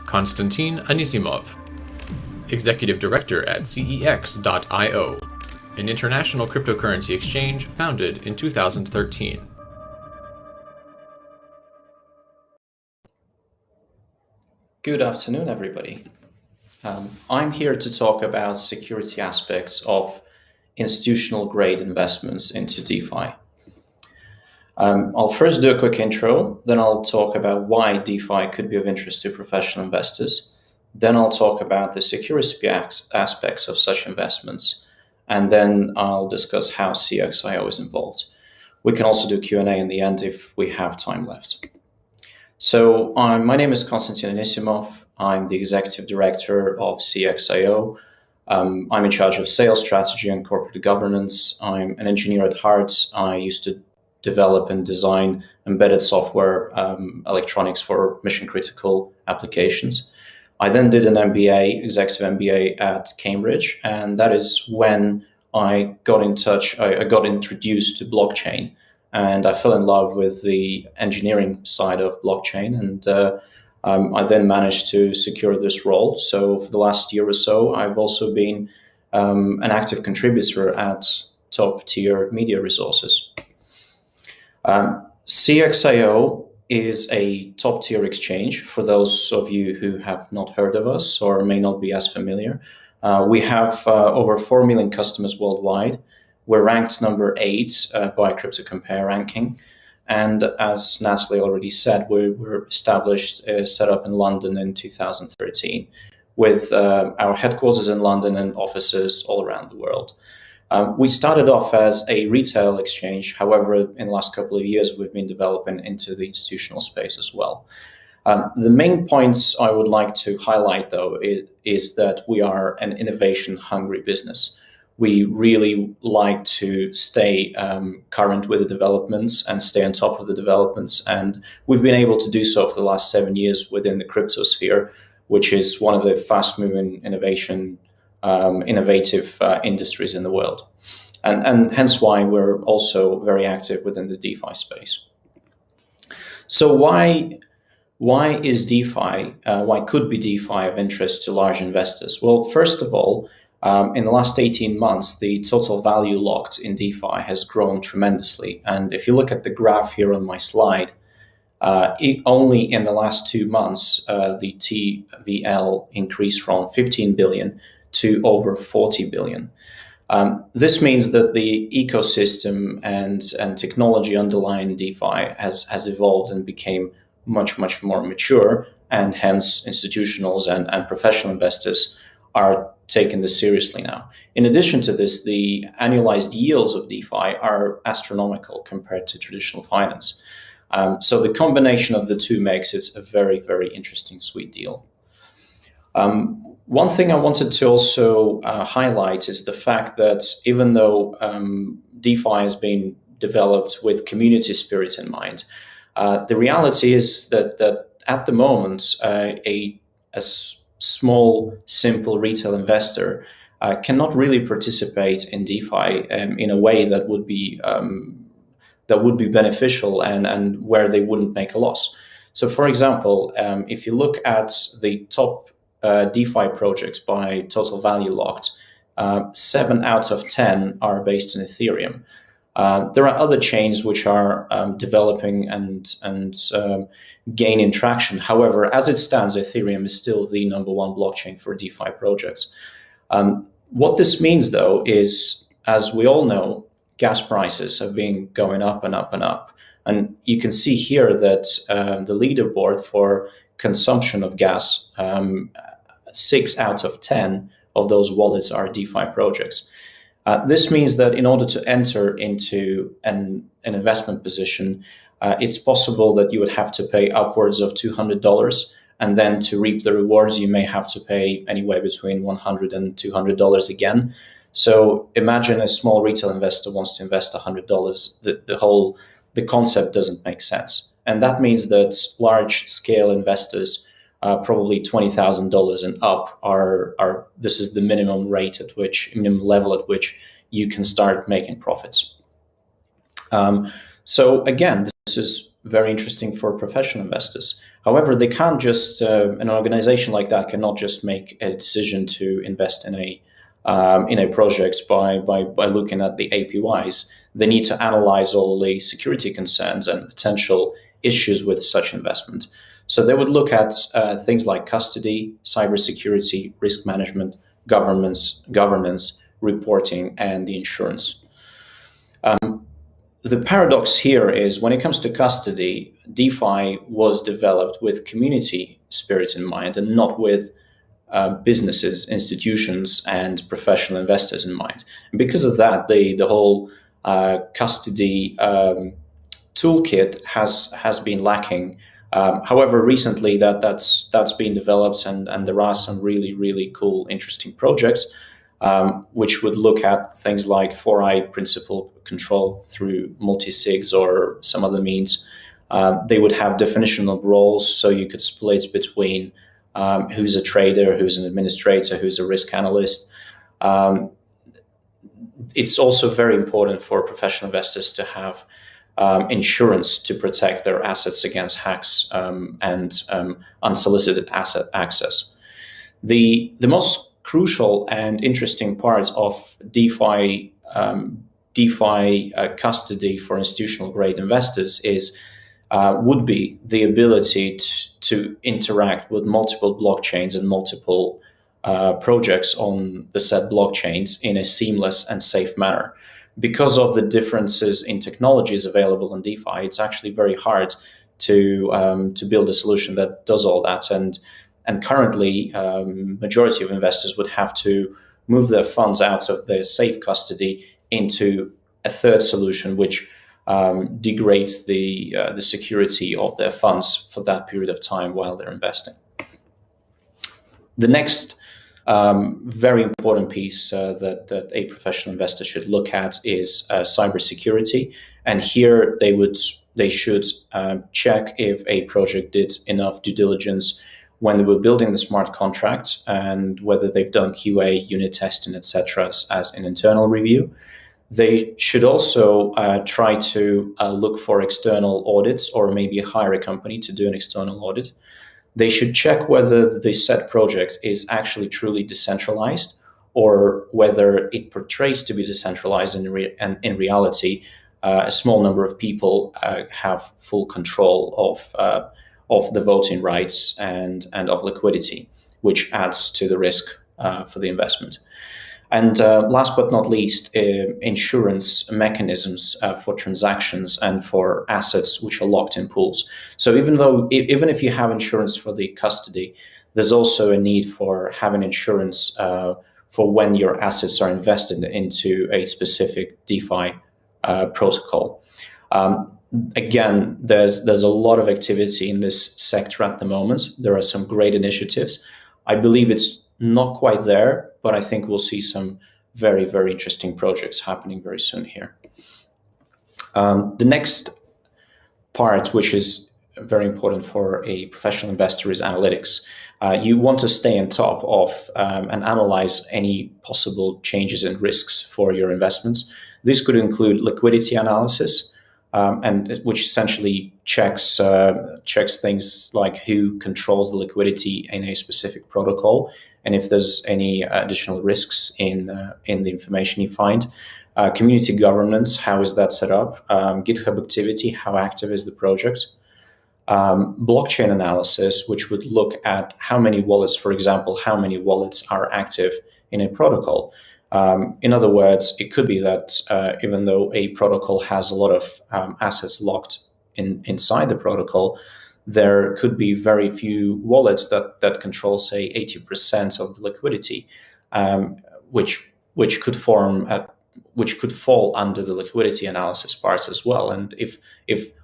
Konstantin Anissimov, Executive Director at CEX.io, an international cryptocurrency exchange founded in 2013. Good afternoon, everybody. I'm here to talk about security aspects of institutional grade investments into DeFi. I'll first do a quick intro, then I'll talk about why DeFi could be of interest to professional investors. Then I'll talk about the security aspects of such investments, and then I'll discuss how CXIO is involved. We can also do Q&A in the end if we have time left. So my name is Konstantin Anissimov. I'm the Executive Director of CXIO. I'm in charge of sales strategy and corporate governance. I'm an engineer at heart. I used to develop and design embedded software electronics for mission-critical applications. I then did an MBA, executive MBA at Cambridge, and that is when I got introduced to blockchain, and I fell in love with the engineering side of blockchain, and I then managed to secure this role. So for the last year or so, I've also been an active contributor at top-tier media resources. CXIO is a top-tier exchange for those of you who have not heard of us or may not be as familiar. We have over 4 million customers worldwide. We're ranked number 8 by Crypto Compare ranking. And as Natalie already said, we were established, set up in London in 2013 with our headquarters in London and offices all around the world. We started off as a retail exchange. However, in the last couple of years, we've been developing into the institutional space as well. The main points I would like to highlight, though, is that we are an innovation-hungry business. We really like to stay current with the developments and stay on top of the developments. And we've been able to do so for the last 7 years within the crypto sphere, which is one of the fast-moving innovative industries in the world. And hence why we're also very active within the DeFi space. So why is DeFi, why could be DeFi of interest to large investors? Well, first of all, in the last 18 months, the total value locked in DeFi has grown tremendously. And if you look at the graph here on my slide, only in the last 2 months, the TVL increased from 15 billion to over 40 billion. This means that the ecosystem and technology underlying DeFi has evolved and became much more mature, and hence institutionals and professional investors are taking this seriously now. In addition to this, the annualized yields of DeFi are astronomical compared to traditional finance. So the combination of the two makes it a very interesting sweet deal. One thing I wanted to also highlight is the fact that even though DeFi has been developed with community spirit in mind, the reality is that at the moment, a small, simple retail investor cannot really participate in DeFi in a way that would be beneficial and where they wouldn't make a loss. So, for example, if you look at the top DeFi projects by total value locked, 7 out of 10 are based in Ethereum. There are other chains which are developing and gaining traction. However, as it stands, Ethereum is still the number 1 blockchain for DeFi projects. What this means, though, is, as we all know, gas prices have been going up and up and up. And you can see here that the leaderboard for consumption of gas, 6 out of 10 of those wallets are DeFi projects. This means that in order to enter into an investment position, it's possible that you would have to pay upwards of $200, and then to reap the rewards, you may have to pay anywhere between $100 and $200 again. So imagine a small retail investor wants to invest $100. The concept doesn't make sense. And that means that large-scale investors, probably $20,000 and up, this is the minimum level at which you can start making profits. So again, this is very interesting for professional investors. However, they can't just an organization like that cannot just make a decision to invest in a project by looking at the APYs. They need to analyze all the security concerns and potential issues with such investment. So they would look at things like custody, cybersecurity, risk management, governance, reporting, and the insurance. The paradox here is when it comes to custody, DeFi was developed with community spirit in mind and not with businesses, institutions, and professional investors in mind. And because of that, the whole custody toolkit has been lacking. However, recently that's been developed, and there are some really cool, interesting projects which would look at things like 4i principal control through multi-sigs or some other means. They would have definition of roles, so you could split between who's a trader, who's an administrator, who's a risk analyst. It's also very important for professional investors to have insurance to protect their assets against hacks and unsolicited asset access. The most crucial and interesting part of DeFi custody for institutional grade investors would be the ability to interact with multiple blockchains and multiple projects on the said blockchains in a seamless and safe manner. Because of the differences in technologies available in DeFi, it's actually very hard to build a solution that does all that. And currently, majority of investors would have to move their funds out of their safe custody into a third solution, which degrades the security of their funds for that period of time while they're investing. The next very important piece that a professional investor should look at is cybersecurity, and here they should check if a project did enough due diligence when they were building the smart contract and whether they've done QA, unit testing, etc. as an internal review. They should also try to look for external audits or maybe hire a company to do an external audit. They should check whether the set project is actually truly decentralized or whether it portrays to be decentralized and in reality, a small number of people have full control of the voting rights and of liquidity, which adds to the risk for the investment. And last but not least, insurance mechanisms for transactions and for assets which are locked in pools. So even if you have insurance for the custody, there's also a need for having insurance for when your assets are invested into a specific DeFi protocol. Again, there's a lot of activity in this sector at the moment. There are some great initiatives. I believe it's not quite there, but I think we'll see some very, very interesting projects happening very soon here. The next part, which is very important for a professional investor, is analytics. You want to stay on top of and analyze any possible changes and risks for your investments. This could include liquidity analysis, and which essentially checks things like who controls the liquidity in a specific protocol, and if there's any additional risks in the information you find. Community governance, how is that set up? GitHub activity, how active is the project? Blockchain analysis, which would look at how many wallets, for example, how many wallets are active in a protocol. In other words, it could be that even though a protocol has a lot of assets locked inside the protocol, there could be very few wallets that control, say, 80% of the liquidity, which could fall under the liquidity analysis part as well. And if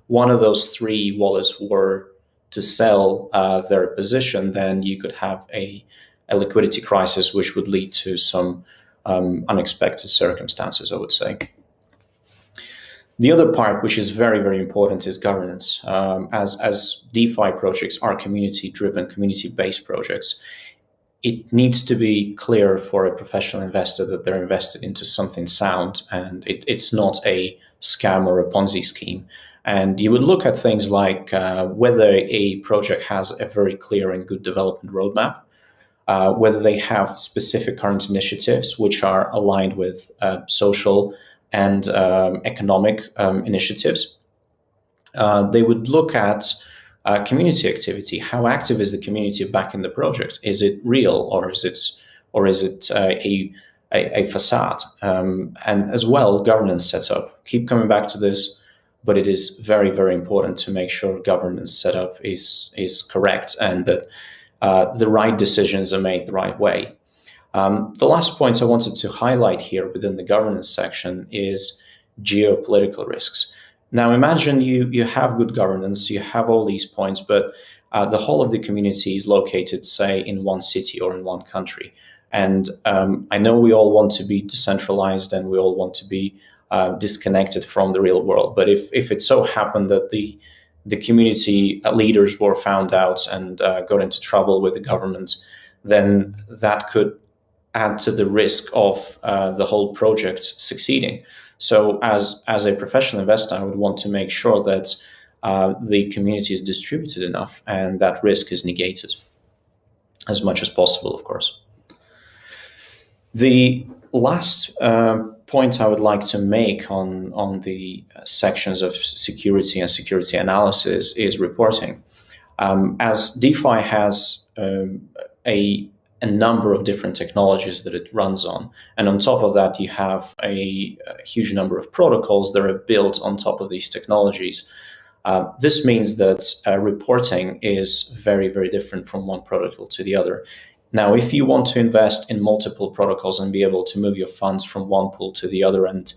one of those three wallets were to sell their position, then you could have a liquidity crisis, which would lead to some unexpected circumstances, I would say. The other part, which is very, very important, is governance. As DeFi projects are community-driven, community-based projects, it needs to be clear for a professional investor that they're invested into something sound, and it's not a scam or a Ponzi scheme. And you would look at things like whether a project has a very clear and good development roadmap, whether they have specific current initiatives which are aligned with social and economic initiatives. They would look at community activity. How active is the community backing the project? Is it real, or is it a facade? And as well, governance setup. Keep coming back to this, but it is very, very important to make sure governance setup is correct and that the right decisions are made the right way. The last point I wanted to highlight here within the governance section is geopolitical risks. Now, imagine you have good governance, you have all these points, but the whole of the community is located, say, in one city or in one country. And I know we all want to be decentralized and we all want to be disconnected from the real world. But if it so happened that the community leaders were found out and got into trouble with the government, then that could add to the risk of the whole project succeeding. So as a professional investor, I would want to make sure that the community is distributed enough and that risk is negated as much as possible, of course. The last point I would like to make on the sections of security and security analysis is reporting. As DeFi has a number of different technologies that it runs on, and on top of that, you have a huge number of protocols that are built on top of these technologies. This means that reporting is very, very different from one protocol to the other. Now, if you want to invest in multiple protocols and be able to move your funds from one pool to the other and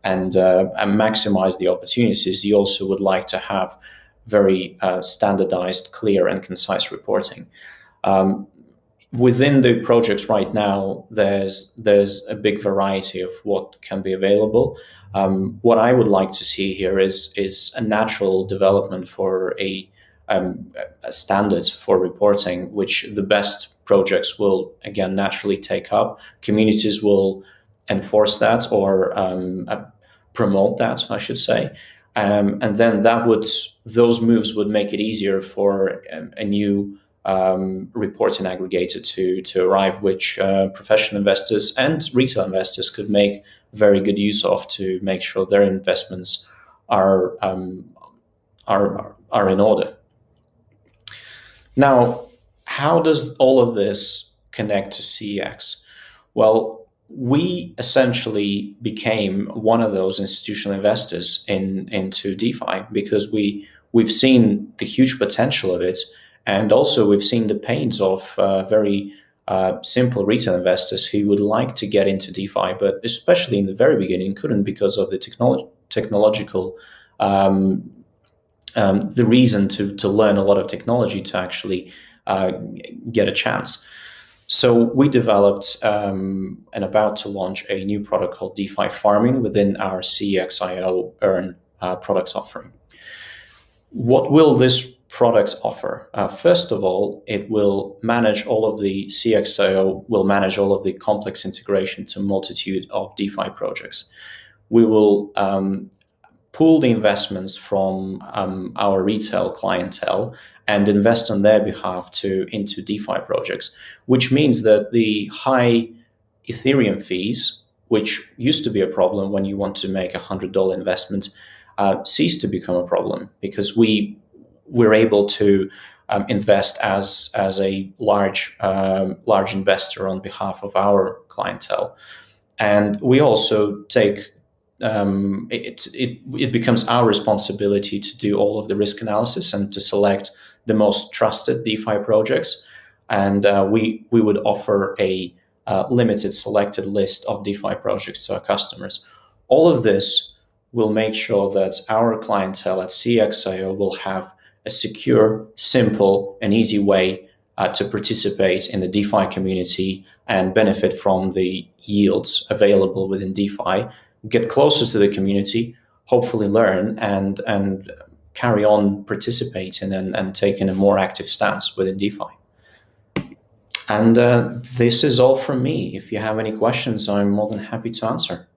maximize the opportunities, you also would like to have very standardized, clear, and concise reporting. Within the projects right now, there's a big variety of what can be available. What I would like to see here is a natural development for a standard for reporting, which the best projects will, again, naturally take up. Communities will enforce that or promote that, I should say. And then those moves would make it easier for a new reporting aggregator to arrive, which professional investors and retail investors could make very good use of to make sure their investments are in order. Now, how does all of this connect to CEX? Well, we essentially became one of those institutional investors into DeFi because we've seen the huge potential of it. And also we've seen the pains of very simple retail investors who would like to get into DeFi, but especially in the very beginning couldn't because of the technological, the reason to learn a lot of technology to actually get a chance. So we developed and about to launch a new product called DeFi Farming within our CEX.io Earn product offering. What will this product offer? First of all, it will manage all of the CEX.io will manage all of the complex integration to a multitude of DeFi projects. We will pool the investments from our retail clientele and invest on their behalf into DeFi projects, which means that the high Ethereum fees, which used to be a problem when you want to make a $100 investment, cease to become a problem because we're able to invest as a large investor on behalf of our clientele, and we also take it becomes our responsibility to do all of the risk analysis and to select the most trusted DeFi projects, and we would offer a limited selected list of DeFi projects to our customers. All of this will make sure that our clientele at CEX.io will have a secure, simple, and easy way to participate in the DeFi community and benefit from the yields available within DeFi, get closer to the community, hopefully learn and carry on participating and taking a more active stance within DeFi. And this is all from me. If you have any questions, I'm more than happy to answer.